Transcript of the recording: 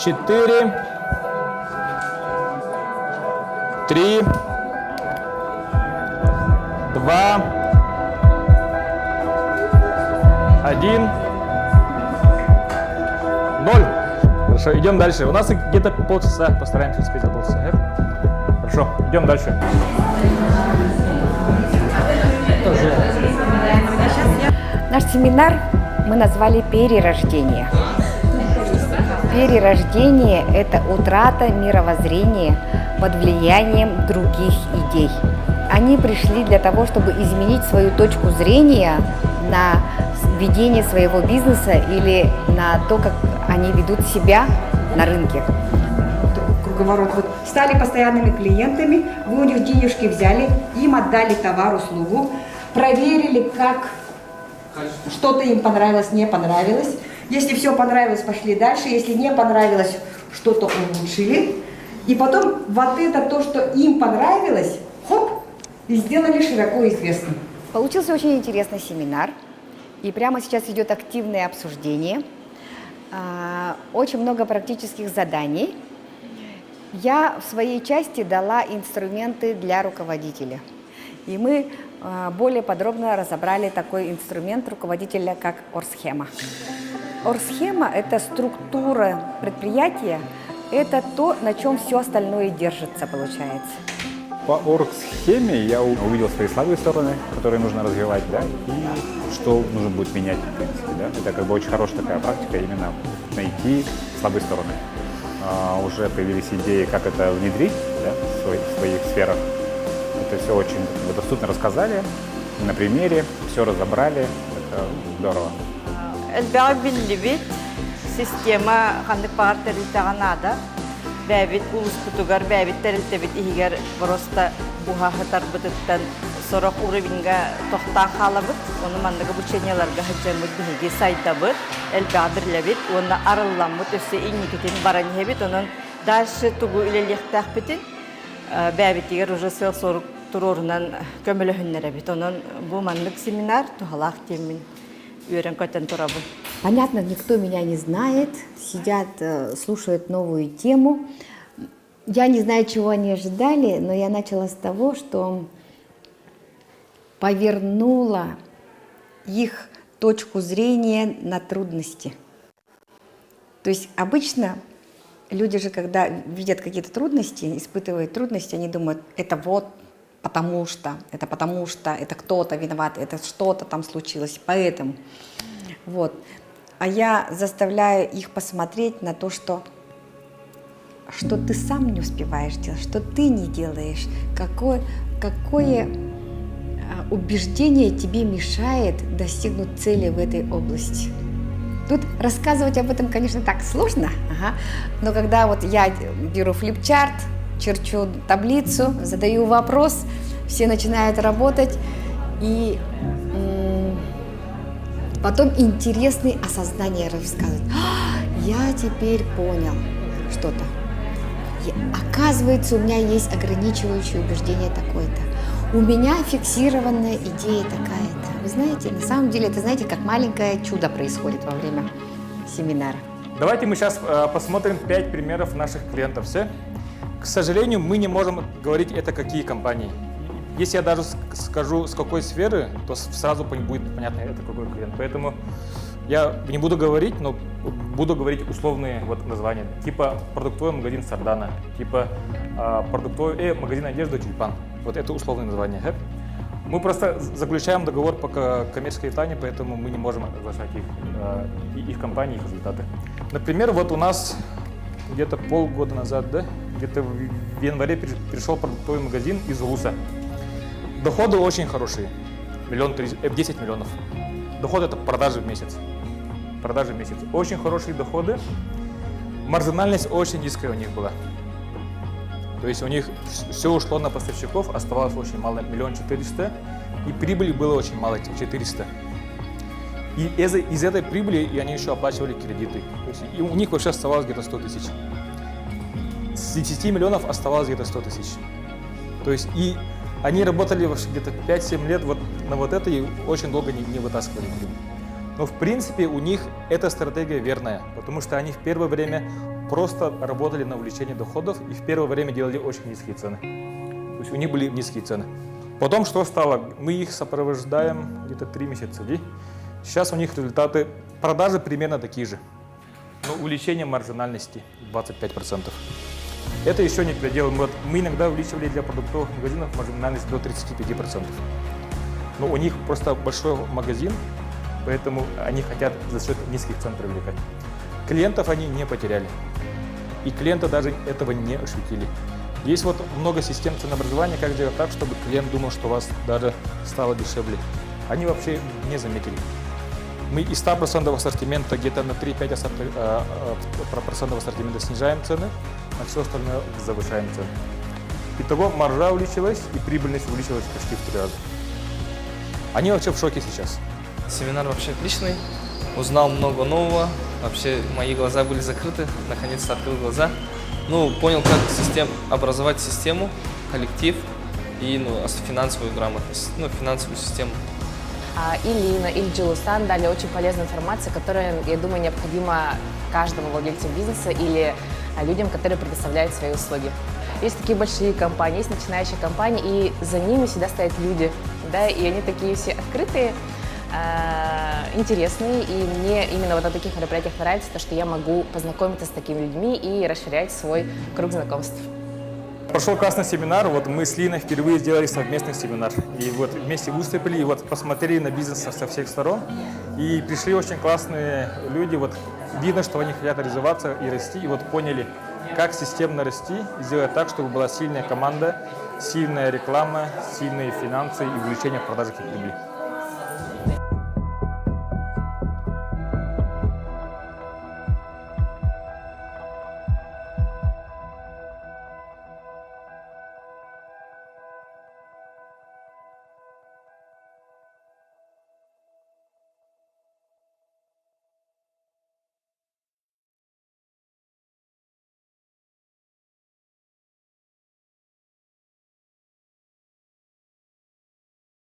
4, 3, 2, 1, 0. Хорошо, идем дальше. У нас где-то полчаса, постараемся успеть за полчаса. Хорошо, идем дальше. Наш семинар мы назвали «Перерождение». Перерождение – это утрата мировоззрения под влиянием других идей. Они пришли для того, чтобы изменить свою точку зрения на ведение своего бизнеса или на то, как они ведут себя на рынке. Круговорот. Вот стали постоянными клиентами, вы у них денежки взяли, им отдали товар, услугу, проверили, как что-то им понравилось, не понравилось. Если все понравилось, пошли дальше. Если не понравилось, что-то улучшили. И потом вот это то, что им понравилось, хоп, и сделали широко известным. Получился очень интересный семинар. И прямо сейчас идет активное обсуждение. Очень много практических заданий. Я в своей части дала инструменты для руководителя. И мы более подробно разобрали такой инструмент руководителя, как оргсхема. Оргсхема – это структура предприятия, это то, на чем все остальное держится, получается. По оргсхеме я увидел свои слабые стороны, которые нужно развивать, да, и что нужно будет менять, в принципе, да. Это как бы очень хорошая такая практика, именно найти слабые стороны. Уже появились идеи, как это внедрить, да, в своих сферах. Это все очень доступно рассказали, на примере, все разобрали, это здорово. Эльбябилли система ханды партеритаганада, бәбит улус путугар, бәбит терилтебит игер просто бухахатар бытыттан сорок уровеньга тохтан халабыт, оны мандага бученияларга хаджамыт биги сайдабыт, эльбябирлебит, оны арылламыт өссе иңникетин бараньебит, онын дальше тугу илелехтах битин, бәбит игер уже сел сорок турорунан көмөлөһүннеребит, онын бу мандык семинар тухалах темин. Понятно, никто меня не знает, сидят, слушают новую тему. Я не знаю, чего они ожидали, но я начала с того, что повернула их точку зрения на трудности. То есть обычно люди же, когда видят какие-то трудности, испытывают трудности, они думают, это вот потому что, это кто-то виноват, это что-то там случилось, поэтому. Вот. А я заставляю их посмотреть на то, что ты сам не успеваешь делать, что ты не делаешь, какое убеждение тебе мешает достигнуть цели в этой области. Тут рассказывать об этом, конечно, так сложно, но когда вот я беру флипчарт, черчу таблицу, задаю вопрос, все начинают работать, и потом интересные осознания рассказывают. Я теперь понял что-то. Оказывается, у меня есть ограничивающее убеждение такое-то. У меня фиксированная идея такая-то. Вы знаете, на самом деле, это, знаете, как маленькое чудо происходит во время семинара. Давайте мы сейчас посмотрим 5 примеров наших клиентов. Все? К сожалению, мы не можем говорить, это какие компании. Если я даже скажу, с какой сферы, то сразу будет понятно, это какой клиент. Поэтому я не буду говорить, но буду говорить условные вот названия. Типа продуктовый магазин Сардана, типа продуктовый магазин одежды Тюльпан. Вот это условные названия. Мы просто заключаем договор по коммерческой тайне, поэтому мы не можем оглашать их компании, их результаты. Например, вот у нас где-то полгода назад, да, где-то в январе пришел продуктовый магазин из Улуса. Доходы очень хорошие, 10 миллионов. Доход это продажи в месяц. Продажи в месяц. Очень хорошие доходы. Маржинальность очень низкая у них была. То есть у них все ушло на поставщиков, оставалось очень мало, 1 400 000, и прибыли было очень мало, 400. И из этой прибыли и они еще оплачивали кредиты. То есть, и у них вообще оставалось где-то 100 000. С 10 миллионов оставалось где-то 100 000. То есть и они работали где-то 5-7 лет вот на вот это и очень долго не вытаскивали прибыль. Но в принципе у них эта стратегия верная, потому что они в первое время просто работали на увеличение доходов и в первое время делали очень низкие цены. То есть у них были низкие цены. Потом что стало? Мы их сопровождаем где-то 3 месяца. Да? Сейчас у них результаты продажи примерно такие же. Но увеличение маржинальности 25%. Это еще не предел. Мы иногда увеличивали для продуктовых магазинов маржинальность до 35%. Но у них просто большой магазин, поэтому они хотят за счет низких цен привлекать. Клиентов они не потеряли. И клиенты даже этого не ощутили. Есть вот много систем ценообразования, как делать так, чтобы клиент думал, что у вас даже стало дешевле. Они вообще не заметили. Мы из 100% ассортимента где-то на 3-5% ассортимента снижаем цены, на все остальное завышаем цены. Итого маржа увеличилась и прибыльность увеличилась почти в 3 раза. Они вообще в шоке сейчас. Семинар вообще отличный, узнал много нового, вообще мои глаза были закрыты, наконец-то открыл глаза. Ну, понял, как образовать систему, коллектив и финансовую грамотность, финансовую систему. И Лина, и Джилусан дали очень полезную информацию, которая, я думаю, необходима каждому владельцу бизнеса или людям, которые предоставляют свои услуги. Есть такие большие компании, есть начинающие компании, и за ними всегда стоят люди, да, и они такие все открытые, интересные, и мне именно вот на таких мероприятиях нравится то, что я могу познакомиться с такими людьми и расширять свой круг знакомств. Прошел классный семинар, вот мы с Линой впервые сделали совместный семинар. И вот вместе выступили, и вот посмотрели на бизнес со всех сторон. И пришли очень классные люди, вот видно, что они хотят развиваться и расти, и вот поняли, как системно расти и сделать так, чтобы была сильная команда, сильная реклама, сильные финансы и увеличение продажи и прибыли.